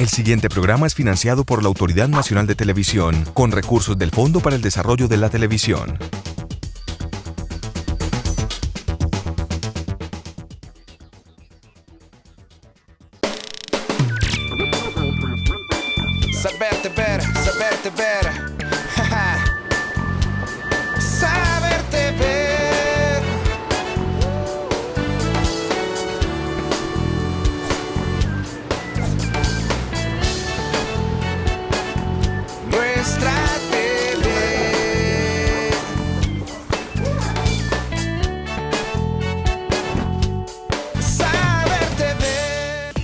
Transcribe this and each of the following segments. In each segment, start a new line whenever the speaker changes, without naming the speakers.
El siguiente programa es financiado por la Autoridad Nacional de Televisión con recursos del Fondo para el Desarrollo de la Televisión.
Saberte ver, saberte ver. Saberte ver. Nuestra tele. Saberte ver.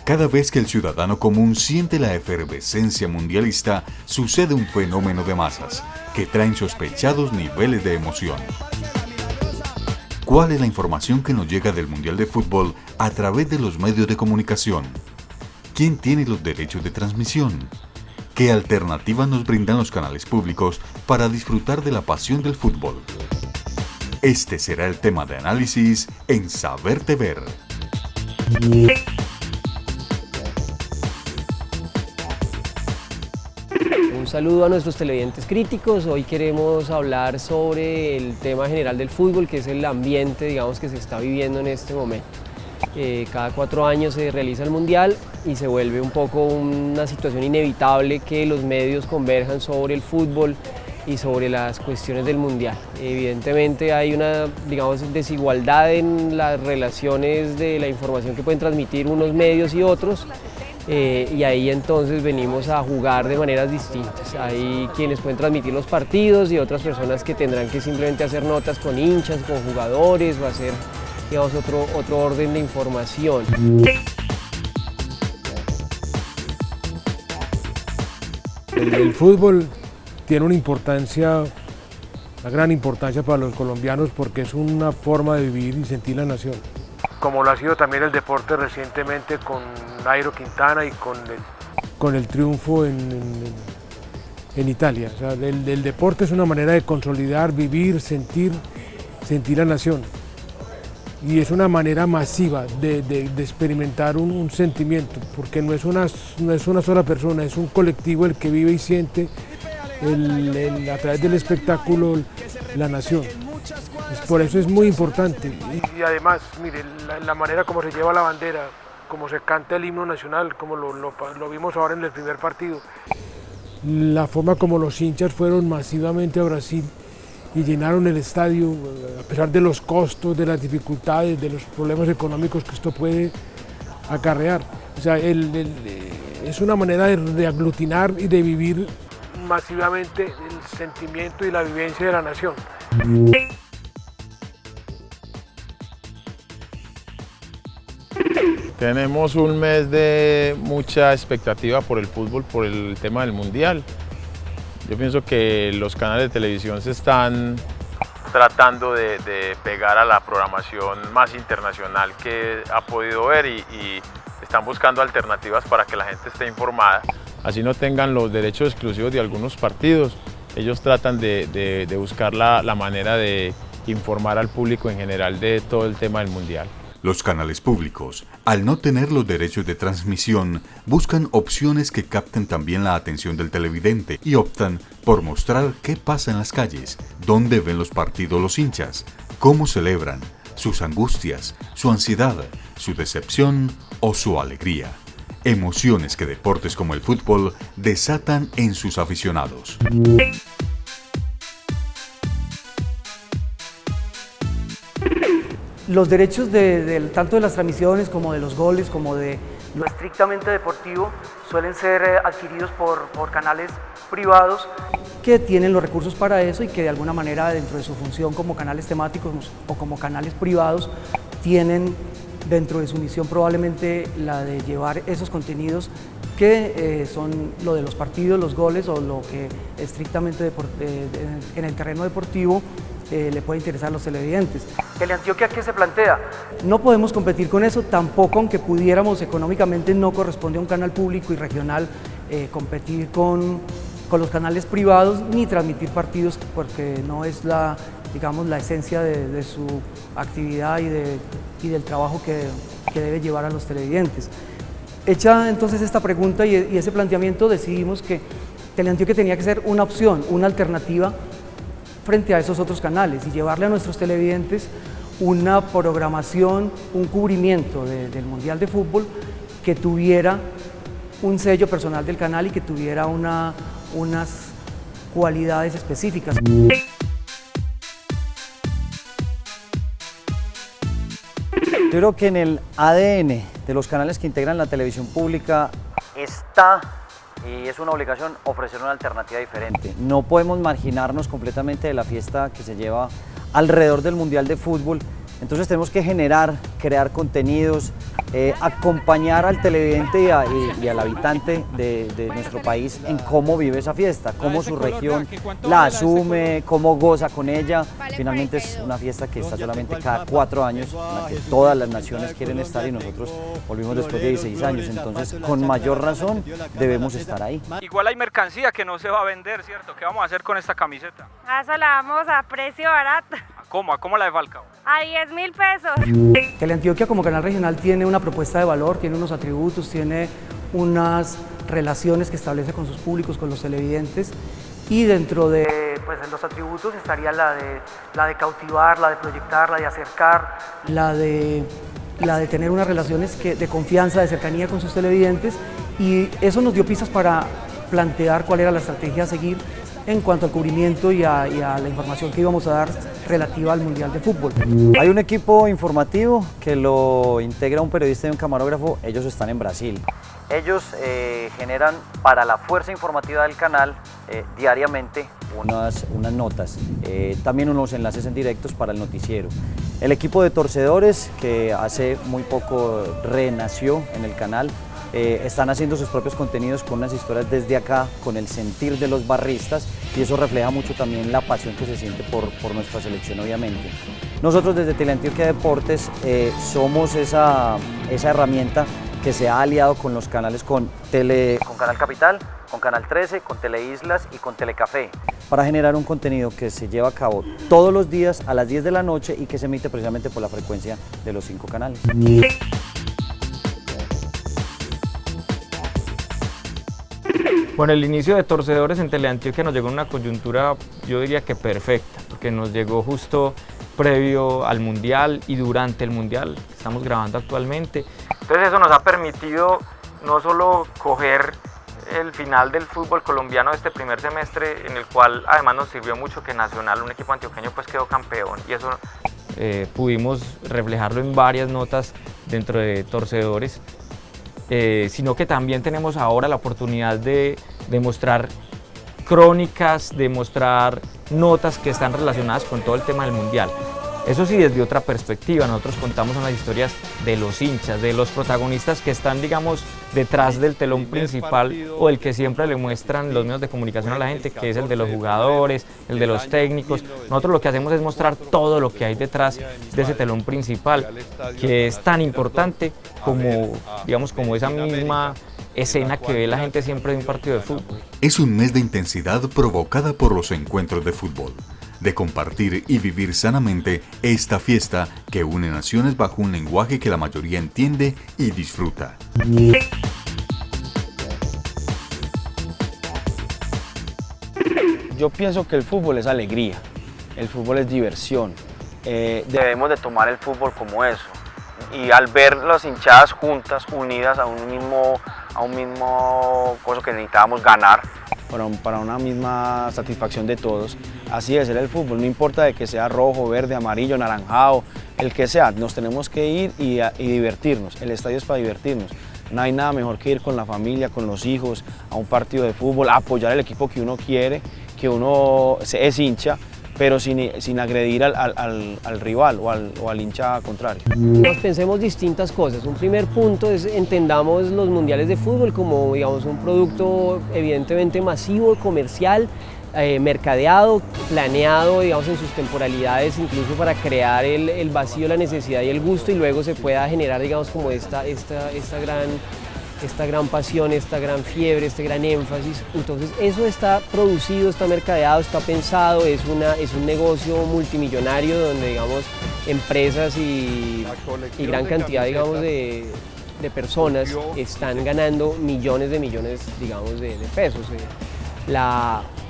Cada vez que el ciudadano común siente la efervescencia mundialista, sucede un fenómeno de masas que trae insospechados niveles de emoción. ¿Cuál es la información que nos llega del Mundial de Fútbol a través de los medios de comunicación? ¿Quién tiene los derechos de transmisión? ¿Qué alternativas nos brindan los canales públicos para disfrutar de la pasión del fútbol? Este será el tema de análisis en Saberte Ver.
Un saludo a nuestros televidentes críticos. Hoy queremos hablar sobre el tema general del fútbol, que es el ambiente, digamos, que se está viviendo en este momento. Cada 4 años se realiza el Mundial y se vuelve un poco una situación inevitable que los medios converjan sobre el fútbol y sobre las cuestiones del Mundial. Evidentemente hay una, digamos, desigualdad en las relaciones de la información que pueden transmitir unos medios y otros. Y ahí entonces venimos a jugar de maneras distintas. Hay quienes pueden transmitir los partidos y otras personas que tendrán que simplemente hacer notas con hinchas, con jugadores o hacer, digamos, otro orden de información.
El fútbol tiene una gran importancia para los colombianos porque es una forma de vivir y sentir la nación. Como lo ha sido también el deporte recientemente con Nairo Quintana y con el triunfo en Italia. O sea, el deporte es una manera de consolidar, vivir, sentir la nación. Y es una manera masiva de experimentar un sentimiento, porque no es una sola persona, es un colectivo el que vive y siente a través del espectáculo la nación. Por eso es muy importante. Y además, mire, la manera como se lleva la bandera, como se canta el himno nacional, como lo vimos ahora en el primer partido. La forma como los hinchas fueron masivamente a Brasil y llenaron el estadio, a pesar de los costos, de las dificultades, de los problemas económicos que esto puede acarrear. O sea, es una manera de aglutinar y de vivir masivamente el sentimiento y la vivencia de la nación.
Tenemos un mes de mucha expectativa por el fútbol, por el tema del Mundial. Yo pienso que los canales de televisión se están tratando de pegar a la programación más internacional que ha podido ver y están buscando alternativas para que la gente esté informada. Así no tengan los derechos exclusivos de algunos partidos, ellos tratan de buscar la manera de informar al público en general de todo el tema del Mundial.
Los canales públicos, al no tener los derechos de transmisión, buscan opciones que capten también la atención del televidente y optan por mostrar qué pasa en las calles, dónde ven los partidos los hinchas, cómo celebran, sus angustias, su ansiedad, su decepción o su alegría. Emociones que deportes como el fútbol desatan en sus aficionados.
Los derechos tanto de las transmisiones como de los goles, como de lo estrictamente deportivo, suelen ser adquiridos por canales privados que tienen los recursos para eso y que de alguna manera dentro de su función como canales temáticos o como canales privados tienen dentro de su misión probablemente la de llevar esos contenidos que son lo de los partidos, los goles o lo que estrictamente en el terreno deportivo le puede interesar a los televidentes. ¿Teleantioquia qué se plantea? No podemos competir con eso, tampoco aunque pudiéramos económicamente, no corresponde a un canal público y regional competir con los canales privados ni transmitir partidos porque no es digamos, la esencia de su actividad y del trabajo que debe llevar a los televidentes. Hecha entonces esta pregunta y ese planteamiento, decidimos que Teleantioquia tenía que ser una opción, una alternativa frente a esos otros canales y llevarle a nuestros televidentes una programación, un cubrimiento del Mundial de Fútbol que tuviera un sello personal del canal y que tuviera unas cualidades específicas.
Yo creo que en el ADN de los canales que integran la televisión pública está, y es una obligación, ofrecer una alternativa diferente. No podemos marginarnos completamente de la fiesta que se lleva alrededor del Mundial de Fútbol. Entonces tenemos que crear contenidos, acompañar al televidente y al habitante de nuestro país en cómo vive esa fiesta, cómo su región la asume, cómo goza con ella. Finalmente es una fiesta que está solamente cada 4 años, en la que todas las naciones quieren estar y nosotros volvimos después de 16 años, entonces con mayor razón debemos estar ahí.
Igual hay mercancía que no se va a vender, ¿cierto? ¿Qué vamos a hacer con esta camiseta?
A eso la damos a precio barato.
¿Cómo? ¿A cómo la de Falcao?
A 10.000 pesos.
Teleantioquia como canal regional tiene una propuesta de valor, tiene unos atributos, tiene unas relaciones que establece con sus públicos, con los televidentes, y dentro de los atributos estaría la de cautivar, la de proyectar, la de acercar, la de tener unas relaciones de confianza, de cercanía con sus televidentes, y eso nos dio pistas para plantear cuál era la estrategia a seguir en cuanto al cubrimiento y a la información que íbamos a dar relativa al Mundial de Fútbol.
Hay un equipo informativo que lo integra un periodista y un camarógrafo. Ellos están en Brasil. Ellos generan para la fuerza informativa del canal diariamente unas notas, también unos enlaces en directos para el noticiero. El equipo de torcedores, que hace muy poco renació en el canal, están haciendo sus propios contenidos con unas historias desde acá, con el sentir de los barristas, y eso refleja mucho también la pasión que se siente por nuestra selección, obviamente. Nosotros desde Teleantioquia Deportes somos esa herramienta que se ha aliado con los canales, con Canal Capital, con Canal 13, con Teleislas y con Telecafé, para generar un contenido que se lleva a cabo todos los días a las 10 de la noche y que se emite precisamente por la frecuencia de los 5 canales.
Bueno, el inicio de Torcedores en Teleantioquia nos llegó en una coyuntura, yo diría que perfecta, porque nos llegó justo previo al Mundial y durante el Mundial que estamos grabando actualmente. Entonces eso nos ha permitido no solo coger el final del fútbol colombiano de este primer semestre, en el cual además nos sirvió mucho que Nacional, un equipo antioqueño, pues quedó campeón, y eso pudimos reflejarlo en varias notas dentro de Torcedores. Sino que también tenemos ahora la oportunidad de mostrar crónicas, de mostrar notas que están relacionadas con todo el tema del Mundial. Eso sí, desde otra perspectiva, nosotros contamos unas historias de los hinchas, de los protagonistas que están, digamos, detrás del telón principal, o el que siempre le muestran los medios de comunicación a la gente, que es el de los jugadores, el de los técnicos. Nosotros lo que hacemos es mostrar todo lo que hay detrás de ese telón principal, que es tan importante como, digamos, como esa misma escena que ve la gente siempre de un partido de fútbol.
Es un mes de intensidad provocada por los encuentros de fútbol, de compartir y vivir sanamente esta fiesta que une naciones bajo un lenguaje que la mayoría entiende y disfruta.
Yo pienso que el fútbol es alegría, el fútbol es diversión. Debemos de tomar el fútbol como eso. Y al ver las hinchadas juntas, unidas a un mismo cosa que necesitábamos ganar, para una misma satisfacción de todos, así debe ser el fútbol, no importa de que sea rojo, verde, amarillo, anaranjado, el que sea, nos tenemos que ir y divertirnos, el estadio es para divertirnos. No hay nada mejor que ir con la familia, con los hijos, a un partido de fútbol, a apoyar el equipo que uno quiere, que uno es hincha, pero sin agredir al rival o al hincha contrario.
Nos pensemos distintas cosas. Un primer punto es entendamos los mundiales de fútbol como, digamos, un producto evidentemente masivo, comercial, mercadeado, planeado, digamos, en sus temporalidades, incluso para crear el vacío, la necesidad y el gusto, y luego se pueda generar, digamos, como esta gran esta gran pasión, esta gran fiebre, este gran énfasis. Entonces eso está producido, está mercadeado, está pensado, es un negocio multimillonario donde, digamos, empresas y gran cantidad, digamos, de personas están ganando millones, digamos, de pesos.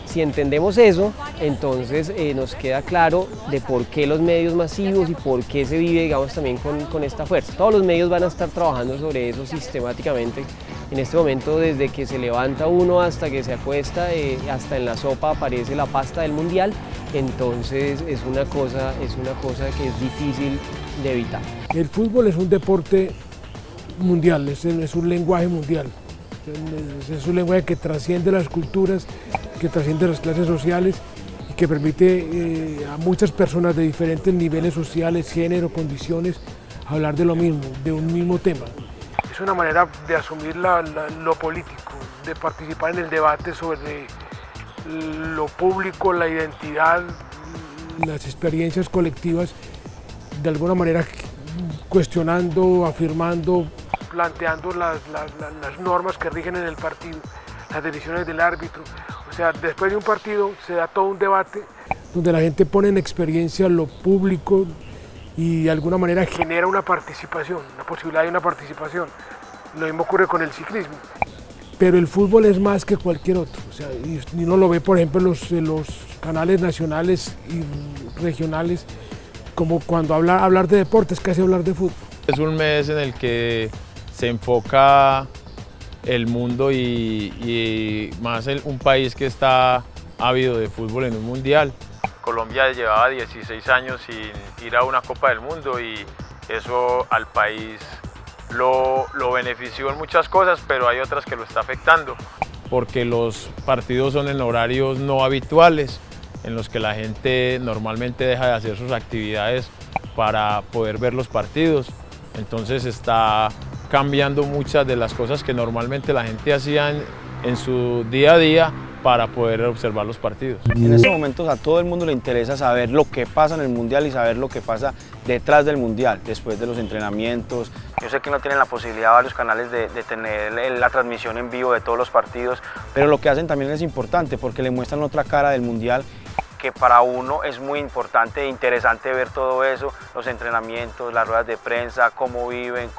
Si entendemos eso, entonces nos queda claro de por qué los medios masivos y por qué se vive, digamos, también con esta fuerza. Todos los medios van a estar trabajando sobre eso sistemáticamente. En este momento, desde que se levanta uno hasta que se acuesta, hasta en la sopa aparece la pasta del mundial. Entonces es una cosa que es difícil de evitar.
El fútbol es un deporte mundial, es un lenguaje mundial. Es un lenguaje que trasciende las culturas, que trasciende las clases sociales y que permite a muchas personas de diferentes niveles sociales, género, condiciones, hablar de lo mismo, de un mismo tema. Es una manera de asumir lo político, de participar en el debate sobre lo público, la identidad, las experiencias colectivas, de alguna manera cuestionando, afirmando, planteando las normas que rigen en el partido, las decisiones del árbitro. O sea, después de un partido se da todo un debate donde la gente pone en experiencia lo público y de alguna manera genera una participación, la posibilidad de una participación. Lo mismo ocurre con el ciclismo. Pero el fútbol es más que cualquier otro. O sea, y uno lo ve, por ejemplo, en los canales nacionales y regionales, como cuando hablar de deportes, casi hablar de fútbol.
Es un mes en el que se enfoca el mundo y más un país que está ávido de fútbol en un mundial. Colombia llevaba 16 años sin ir a una Copa del Mundo y eso al país lo benefició en muchas cosas, pero hay otras que lo está afectando, porque los partidos son en horarios no habituales, en los que la gente normalmente deja de hacer sus actividades para poder ver los partidos. Entonces está cambiando muchas de las cosas que normalmente la gente hacía en su día a día para poder observar los partidos.
En estos momentos a todo el mundo le interesa saber lo que pasa en el Mundial y saber lo que pasa detrás del Mundial, después de los entrenamientos. Yo sé que no tienen la posibilidad varios canales de tener la transmisión en vivo de todos los partidos, pero lo que hacen también es importante porque le muestran otra cara del Mundial, que para uno es muy importante e interesante ver todo eso, los entrenamientos, las ruedas de prensa, cómo viven,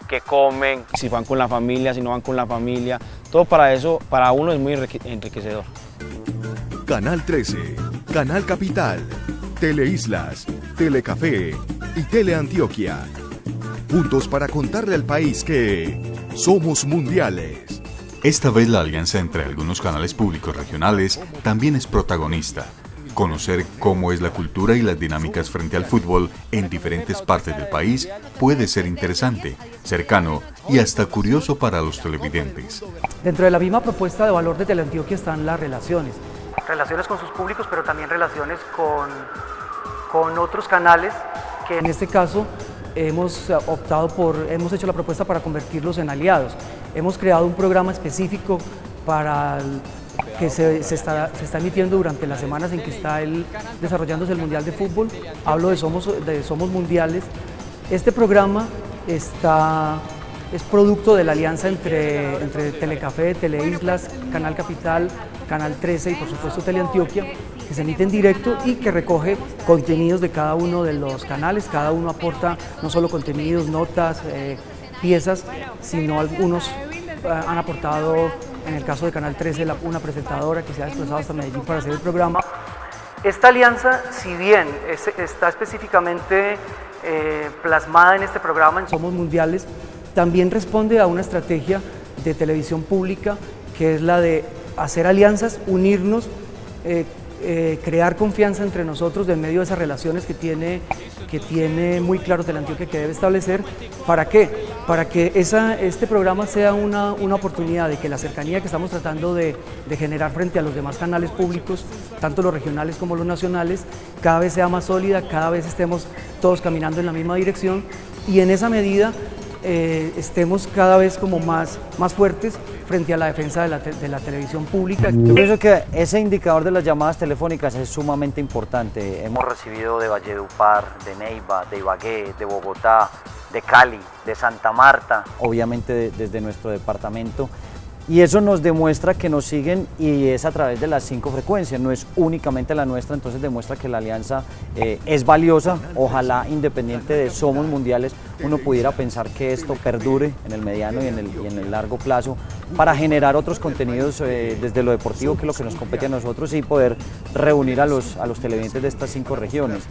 qué comen, si van con la familia, si no van con la familia, todo para eso, para uno es muy enriquecedor.
Canal 13, Canal Capital, Teleislas, Telecafé y Teleantioquia. Juntos para contarle al país que somos mundiales.
Esta vez la alianza entre algunos canales públicos regionales también es protagonista. Conocer cómo es la cultura y las dinámicas frente al fútbol en diferentes partes del país puede ser interesante, cercano y hasta curioso para los televidentes.
Dentro de la misma propuesta de valor de Teleantioquia están las relaciones con sus públicos, pero también relaciones con otros canales que en este caso hemos hecho la propuesta para convertirlos en aliados. Hemos creado un programa específico que se está emitiendo durante las semanas en que está desarrollándose el Mundial de Fútbol. Hablo de Somos Mundiales. Este programa es producto de la alianza entre Telecafé, Teleislas, Canal Capital, Canal 13 y por supuesto Teleantioquia, que se emite en directo y que recoge contenidos de cada uno de los canales. Cada uno aporta no solo contenidos, notas, piezas, sino algunos han aportado, en el caso de Canal 13, una presentadora que se ha desplazado hasta Medellín para hacer el programa. Esta alianza, si bien está específicamente plasmada en este programa, en Somos Mundiales, también responde a una estrategia de televisión pública que es la de hacer alianzas, unirnos, crear confianza entre nosotros en medio de esas relaciones que tiene muy claro Teleantioquia que debe establecer. ¿Para qué? Para que este programa sea una oportunidad de que la cercanía que estamos tratando de generar frente a los demás canales públicos, tanto los regionales como los nacionales, cada vez sea más sólida, cada vez estemos todos caminando en la misma dirección y en esa medida estemos cada vez como más fuertes frente a la defensa de la televisión pública.
Yo pienso que ese indicador de las llamadas telefónicas es sumamente importante. Hemos recibido de Valledupar, de Neiva, de Ibagué, de Bogotá, de Cali, de Santa Marta, obviamente desde nuestro departamento. Y eso nos demuestra que nos siguen y es a través de las 5 frecuencias, no es únicamente la nuestra, entonces demuestra que la alianza es valiosa. Ojalá, independiente de Somos Mundiales, uno pudiera pensar que esto perdure en el mediano y en el largo plazo para generar otros contenidos desde lo deportivo, que es lo que nos compete a nosotros, y poder reunir a los televidentes de estas 5 regiones.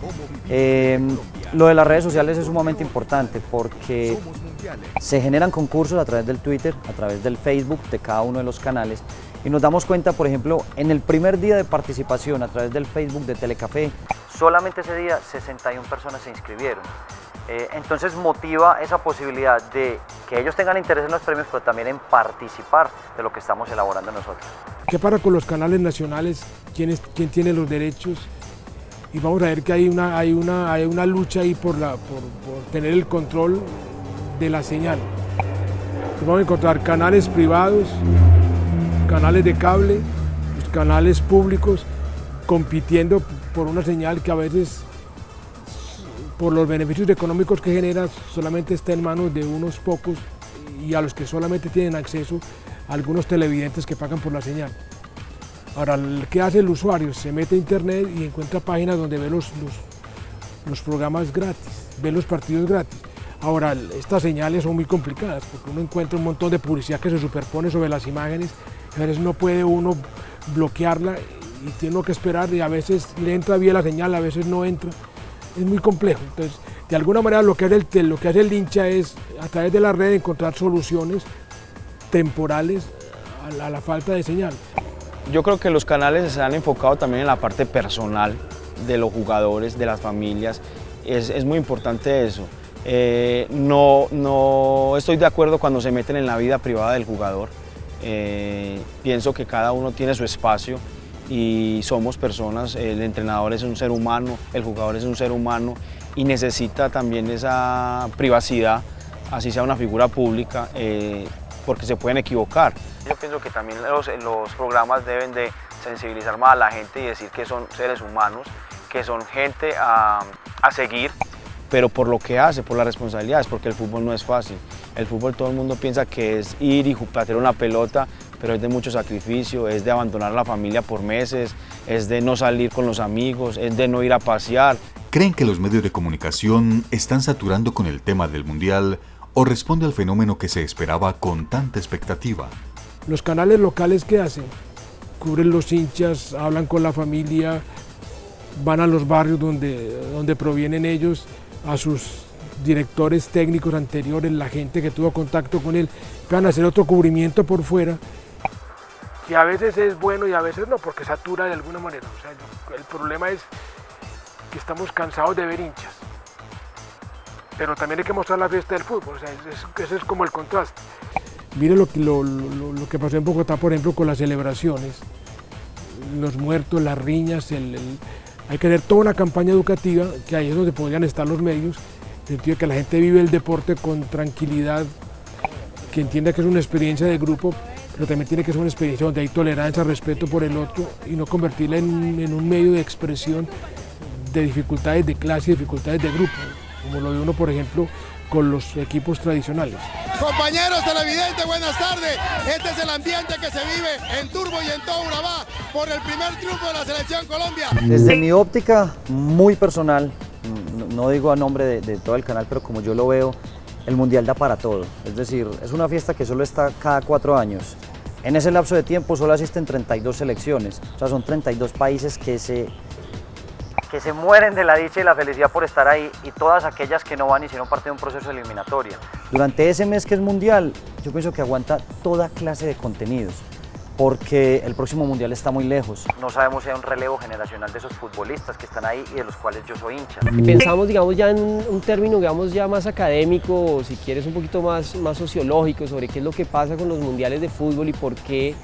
Lo de las redes sociales es sumamente importante porque se generan concursos a través del Twitter, a través del Facebook de cada uno de los canales, y nos damos cuenta, por ejemplo, en el primer día de participación a través del Facebook de Telecafé, solamente ese día 61 personas se inscribieron. Entonces motiva esa posibilidad de que ellos tengan interés en los premios, pero también en participar de lo que estamos elaborando nosotros.
¿Qué para con los canales nacionales? ¿Quién tiene los derechos? Y vamos a ver que hay una lucha ahí por tener el control de la señal. Vamos a encontrar canales privados, canales de cable, los canales públicos compitiendo por una señal que a veces, por los beneficios económicos que genera, solamente está en manos de unos pocos y a los que solamente tienen acceso a algunos televidentes que pagan por la señal. Ahora, ¿qué hace el usuario? Se mete a internet y encuentra páginas donde ve los programas gratis, ve los partidos gratis. Ahora, estas señales son muy complicadas porque uno encuentra un montón de publicidad que se superpone sobre las imágenes, a veces no puede uno bloquearla y tiene que esperar, y a veces le entra bien la señal, a veces no entra. Es muy complejo. Entonces, de alguna manera lo que hace el hincha es, a través de la red, encontrar soluciones temporales a la falta de señal.
Yo creo que los canales se han enfocado también en la parte personal de los jugadores, de las familias. Es muy importante eso. No estoy de acuerdo cuando se meten en la vida privada del jugador. Pienso que cada uno tiene su espacio y somos personas, el entrenador es un ser humano, el jugador es un ser humano y necesita también esa privacidad, así sea una figura pública, porque se pueden equivocar. Yo pienso que también los programas deben de sensibilizar más a la gente y decir que son seres humanos, que son gente a seguir, pero por lo que hace, por las responsabilidades, porque el fútbol no es fácil. El fútbol todo el mundo piensa que es ir y patear una pelota, pero es de mucho sacrificio, es de abandonar a la familia por meses, es de no salir con los amigos, es de no ir a pasear.
¿Creen que los medios de comunicación están saturando con el tema del Mundial o responde al fenómeno que se esperaba con tanta expectativa?
Los canales locales, ¿qué hacen? Cubren los hinchas, hablan con la familia, van a los barrios donde provienen ellos, a sus directores técnicos anteriores, la gente que tuvo contacto con él, van a hacer otro cubrimiento por fuera, que a veces es bueno y a veces no, porque satura de alguna manera. O sea, el problema es que estamos cansados de ver hinchas, pero también hay que mostrar la fiesta del fútbol, o sea, ese es como el contraste. Mire lo que pasó en Bogotá, por ejemplo, con las celebraciones, los muertos, las riñas, hay que hacer toda una campaña educativa, que ahí es donde podrían estar los medios, en el sentido de que la gente vive el deporte con tranquilidad, que entienda que es una experiencia de grupo, pero también tiene que ser una experiencia donde hay tolerancia, respeto por el otro, y no convertirla en un medio de expresión de dificultades de clase y dificultades de grupo, como lo ve uno, por ejemplo, con los equipos tradicionales.
Compañeros televidentes, buenas tardes. Este es el ambiente que se vive en Turbo y en todo Urabá por el primer triunfo de la Selección Colombia.
Desde mi óptica muy personal, no digo a nombre de todo el canal, pero como yo lo veo, el Mundial da para todo. Es decir, es una fiesta que solo está cada 4 años. En ese lapso de tiempo solo asisten 32 selecciones, o sea, son 32 países que se mueren de la dicha y la felicidad por estar ahí, y todas aquellas que no van y hicieron parte de un proceso eliminatorio. Durante ese mes que es mundial, yo pienso que aguanta toda clase de contenidos, porque el próximo mundial está muy lejos. No sabemos si hay un relevo generacional de esos futbolistas que están ahí y de los cuales yo soy hincha.
Y pensamos, digamos, ya en un término, digamos, ya más académico, o si quieres un poquito más sociológico, sobre qué es lo que pasa con los mundiales de fútbol y por qué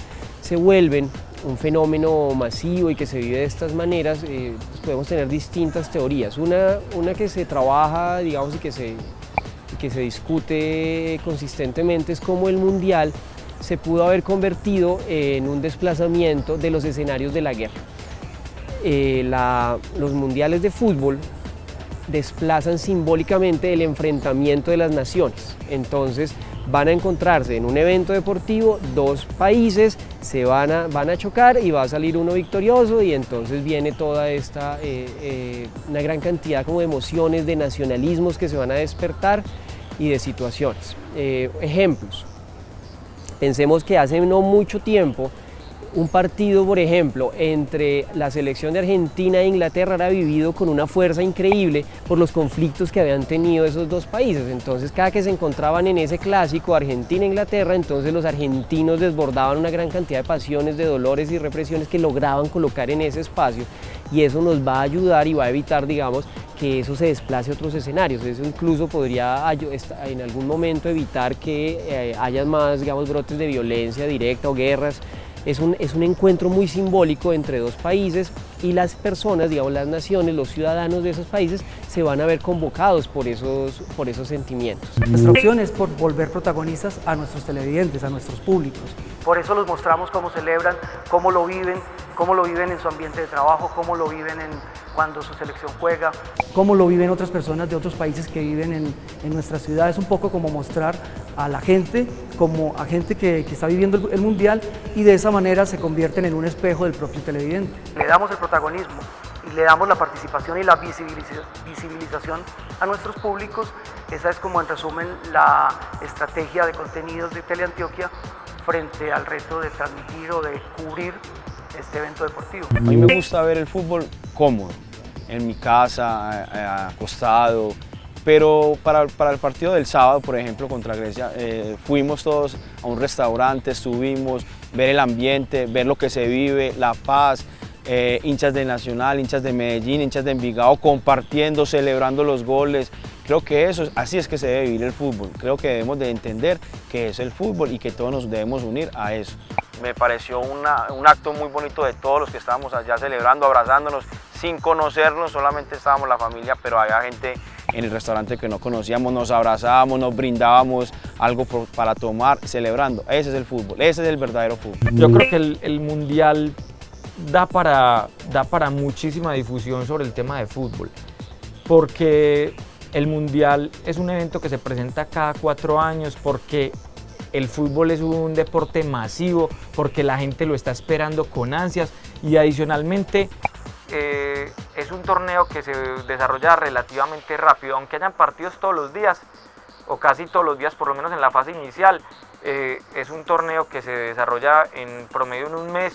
se vuelven un fenómeno masivo y que se vive de estas maneras. Pues podemos tener distintas teorías. Una que se trabaja, digamos, y que se discute consistentemente es cómo el mundial se pudo haber convertido en un desplazamiento de los escenarios de la guerra. Los mundiales de fútbol desplazan simbólicamente el enfrentamiento de las naciones. Entonces van a encontrarse en un evento deportivo dos países, se van a chocar y va a salir uno victorioso, y entonces viene toda esta, una gran cantidad como de emociones, de nacionalismos que se van a despertar y de situaciones. Ejemplos, pensemos que hace no mucho tiempo un partido, por ejemplo, entre la selección de Argentina e Inglaterra era vivido con una fuerza increíble por los conflictos que habían tenido esos dos países. Entonces, cada que se encontraban en ese clásico Argentina-Inglaterra, entonces los argentinos desbordaban una gran cantidad de pasiones, de dolores y represiones que lograban colocar en ese espacio, y eso nos va a ayudar y va a evitar, digamos, que eso se desplace a otros escenarios. Eso incluso podría en algún momento evitar que haya más, digamos, brotes de violencia directa o guerras. Es un encuentro muy simbólico entre dos países, y las personas, digamos, las naciones, los ciudadanos de esos países se van a ver convocados por esos sentimientos.
Nuestra opción es por volver protagonistas a nuestros televidentes, a nuestros públicos. Por eso los mostramos cómo celebran, cómo lo viven en su ambiente de trabajo, cómo lo viven cuando su selección juega, cómo lo viven otras personas de otros países que viven en nuestra ciudad. Es un poco como mostrar a la gente, como a gente que está viviendo el Mundial, y de esa manera se convierten en un espejo del propio televidente. Le damos el protagonismo y le damos la participación y la visibilización a nuestros públicos. Esa es, como en resumen, la estrategia de contenidos de Teleantioquia frente al reto de transmitir o de cubrir este evento deportivo.
A mí me gusta ver el fútbol cómodo, en mi casa, acostado, pero para el partido del sábado, por ejemplo, contra Grecia, fuimos todos a un restaurante, estuvimos, ver el ambiente, ver lo que se vive, la paz, hinchas de Nacional, hinchas de Medellín, hinchas de Envigado, compartiendo, celebrando los goles. Creo que así es que se debe vivir el fútbol. Creo que debemos de entender qué es el fútbol y que todos nos debemos unir a eso. Me pareció un acto muy bonito de todos los que estábamos allá celebrando, abrazándonos, sin conocernos, solamente estábamos la familia, pero había gente en el restaurante que no conocíamos, nos abrazábamos, nos brindábamos algo para tomar, celebrando. Ese es el fútbol, ese es el verdadero fútbol.
Yo creo que el Mundial da para muchísima difusión sobre el tema de fútbol, porque el Mundial es un evento que se presenta cada 4 años, porque el fútbol es un deporte masivo, porque la gente lo está esperando con ansias, y adicionalmente es un torneo que se desarrolla relativamente rápido, aunque hayan partidos todos los días, o casi todos los días, por lo menos en la fase inicial. Es un torneo que se desarrolla en promedio en un mes,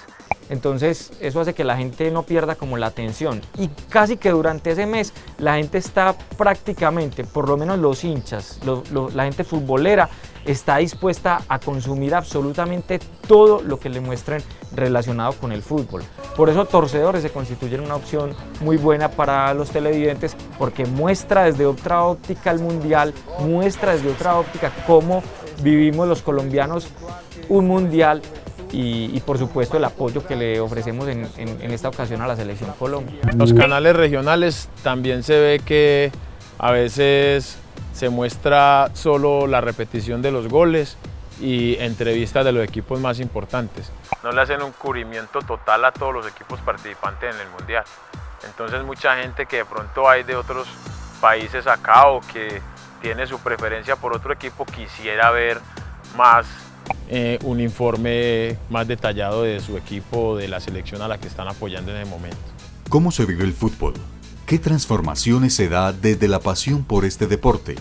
entonces eso hace que la gente no pierda como la atención, y casi que durante ese mes la gente está prácticamente, por lo menos los hinchas, la gente futbolera, está dispuesta a consumir absolutamente todo lo que le muestren relacionado con el fútbol. Por eso Torcedores se constituye en una opción muy buena para los televidentes, porque muestra desde otra óptica el Mundial, muestra desde otra óptica cómo vivimos los colombianos un Mundial, y por supuesto el apoyo que le ofrecemos en esta ocasión a la Selección Colombia.
Los canales regionales también se ve que a veces se muestra solo la repetición de los goles y entrevistas de los equipos más importantes. No le hacen un cubrimiento total a todos los equipos participantes en el Mundial. Entonces mucha gente que de pronto hay de otros países acá o que tiene su preferencia por otro equipo quisiera ver más un informe más detallado de su equipo, de la selección a la que están apoyando en el momento.
¿Cómo se vive el fútbol? ¿Qué transformaciones se da desde la pasión por este deporte?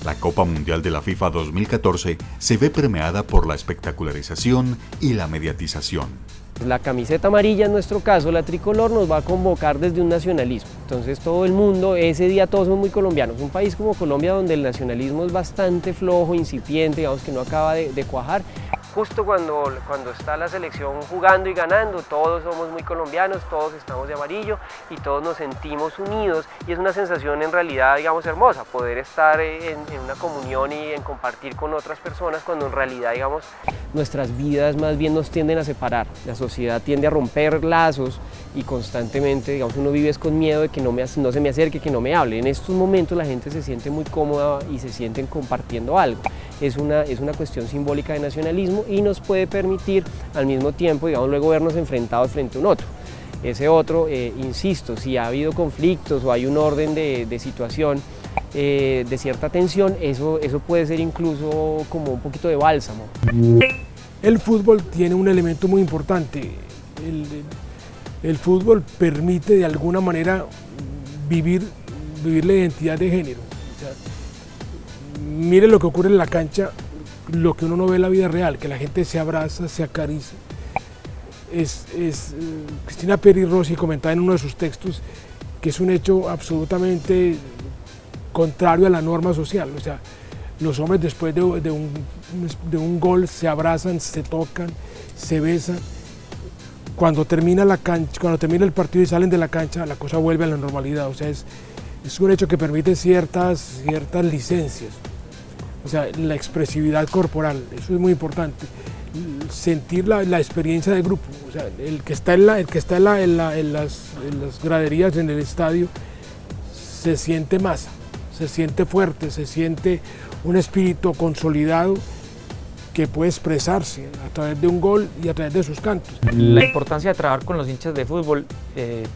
La Copa Mundial de la FIFA 2014 se ve permeada por la espectacularización y la mediatización.
La camiseta amarilla, en nuestro caso, la tricolor, nos va a convocar desde un nacionalismo. Entonces todo el mundo, ese día todos somos muy colombianos. Un país como Colombia, donde el nacionalismo es bastante flojo, incipiente, digamos que no acaba de cuajar. Justo cuando está la selección jugando y ganando, todos somos muy colombianos, todos estamos de amarillo y todos nos sentimos unidos, y es una sensación en realidad, digamos, hermosa, poder estar en una comunión y en compartir con otras personas, cuando en realidad, digamos, nuestras vidas más bien nos tienden a separar. La sociedad tiende a romper lazos y constantemente, digamos, uno vive con miedo de que no se me acerque, que no me hable. En estos momentos la gente se siente muy cómoda y se sienten compartiendo algo. Es una cuestión simbólica de nacionalismo, y nos puede permitir al mismo tiempo, digamos, luego vernos enfrentados frente a un otro. ese otro. Insisto, si ha habido conflictos o hay un orden de situación, de cierta tensión, eso puede ser incluso como un poquito de bálsamo.
El fútbol tiene un elemento muy importante. El fútbol permite de alguna manera vivir la identidad de género. O sea, mire lo que ocurre en la cancha, lo que uno no ve en la vida real, que la gente se abraza, se acaricia. Cristina Peri Rossi comentaba en uno de sus textos que es un hecho absolutamente contrario a la norma social. O sea, los hombres después de un gol se abrazan, se tocan, se besan. Cuando termina el partido y salen de la cancha, la cosa vuelve a la normalidad. O sea, es un hecho que permite ciertas licencias. O sea, la expresividad corporal, eso es muy importante. Sentir la experiencia de grupo. O sea, el que está en las graderías, en el estadio, se siente masa, se siente fuerte, se siente un espíritu consolidado que puede expresarse a través de un gol y a través de sus cantos.
La importancia de trabajar con los hinchas de fútbol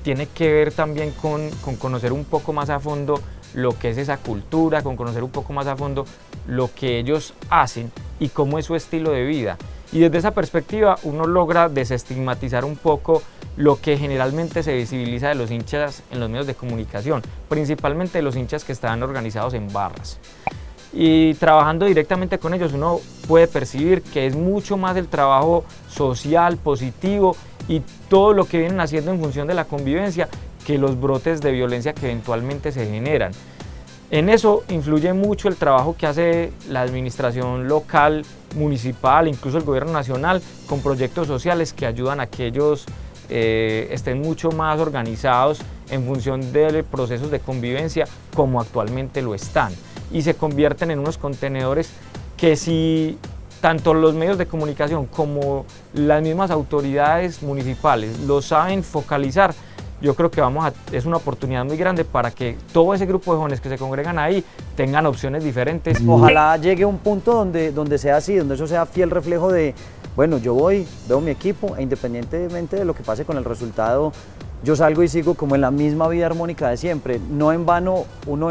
tiene que ver también con conocer un poco más a fondo lo que es esa cultura, con conocer un poco más a fondo lo que ellos hacen y cómo es su estilo de vida. Y desde esa perspectiva uno logra desestigmatizar un poco lo que generalmente se visibiliza de los hinchas en los medios de comunicación, principalmente de los hinchas que están organizados en barras. Y trabajando directamente con ellos uno puede percibir que es mucho más el trabajo social, positivo y todo lo que vienen haciendo en función de la convivencia que los brotes de violencia que eventualmente se generan. En eso influye mucho el trabajo que hace la administración local, municipal, incluso el gobierno nacional, con proyectos sociales que ayudan a que ellos estén mucho más organizados en función de procesos de convivencia como actualmente lo están. Y se convierten en unos contenedores que si tanto los medios de comunicación como las mismas autoridades municipales lo saben focalizar, yo creo que es una oportunidad muy grande para que todo ese grupo de jóvenes que se congregan ahí tengan opciones diferentes.
Ojalá llegue a un punto donde sea así, donde eso sea fiel reflejo de, bueno, yo voy, veo mi equipo e independientemente de lo que pase con el resultado, yo salgo y sigo como en la misma vida armónica de siempre. No en vano uno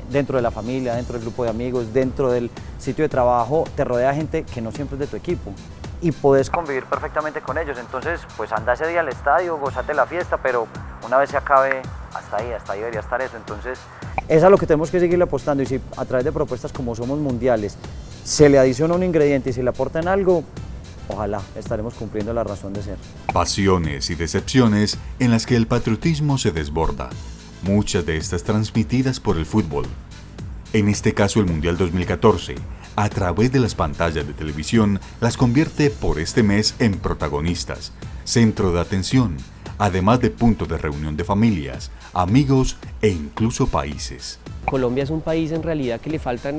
dentro de la familia, dentro del grupo de amigos, dentro del sitio de trabajo, te rodea gente que no siempre es de tu equipo y podés convivir perfectamente con ellos. Entonces, pues anda ese día al estadio, gozate la fiesta, pero una vez se acabe, hasta ahí debería estar eso. Entonces, es a lo que tenemos que seguirle apostando y si a través de propuestas como Somos Mundiales se le adiciona un ingrediente y se le aportan algo, ojalá estaremos cumpliendo la razón de ser.
Pasiones y decepciones en las que el patriotismo se desborda, muchas de estas transmitidas por el fútbol. En este caso el Mundial 2014, a través de las pantallas de televisión, las convierte por este mes en protagonistas, centro de atención, además de punto de reunión de familias, amigos e incluso países.
Colombia es un país en realidad que le falta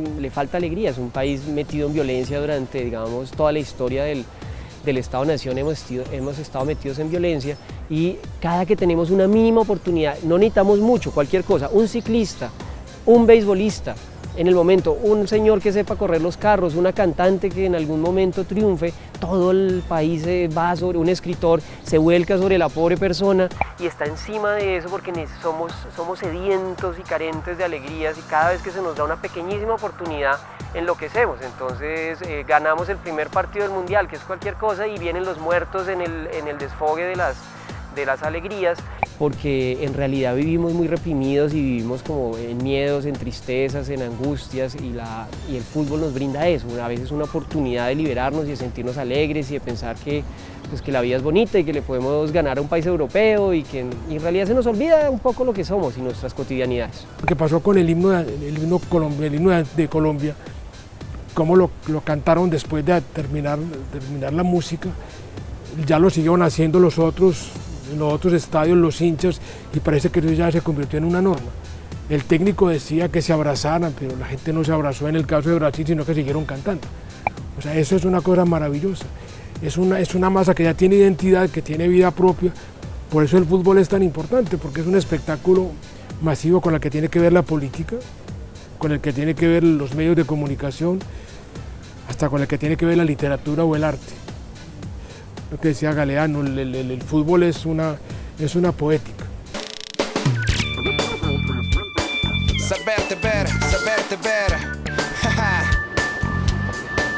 alegría, es un país metido en violencia durante, digamos, toda la historia del Estado-Nación hemos estado metidos en violencia y cada que tenemos una mínima oportunidad, no necesitamos mucho, cualquier cosa, un ciclista, un beisbolista, en el momento, un señor que sepa correr los carros, una cantante que en algún momento triunfe, todo el país va sobre un escritor, se vuelca sobre la pobre persona y está encima de eso porque somos sedientos y carentes de alegrías y cada vez que se nos da una pequeñísima oportunidad enloquecemos. Entonces ganamos el primer partido del Mundial, que es cualquier cosa, y vienen los muertos en el desfogue de las alegrías, porque en realidad vivimos muy reprimidos y vivimos como en miedos, en tristezas, en angustias y el fútbol nos brinda eso, a veces una oportunidad de liberarnos y de sentirnos alegres y de pensar que la vida es bonita y que le podemos ganar a un país europeo y que en realidad se nos olvida un poco lo que somos y nuestras cotidianidades.
Lo que pasó con el himno de Colombia, cómo lo cantaron después de terminar la música, ya lo siguieron haciendo en los otros estadios, los hinchas, y parece que eso ya se convirtió en una norma. El técnico decía que se abrazaran, pero la gente no se abrazó en el caso de Brasil, sino que siguieron cantando. O sea, eso es una cosa maravillosa. Es una masa que ya tiene identidad, que tiene vida propia. Por eso el fútbol es tan importante, porque es un espectáculo masivo con el que tiene que ver la política, con el que tiene que ver los medios de comunicación, hasta con el que tiene que ver la literatura o el arte. Lo que decía Galeano, el fútbol es es una poética.
Saberte ver, saberte ver.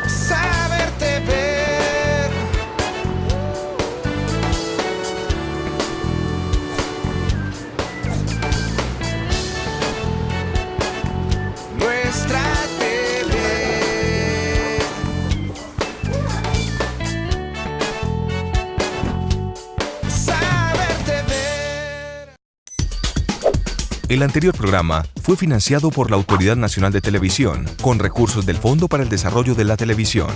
Saberte ver. Nuestra TV. Saberte ver.
El anterior programa fue financiado por la Autoridad Nacional de Televisión con recursos del Fondo para el Desarrollo de la Televisión.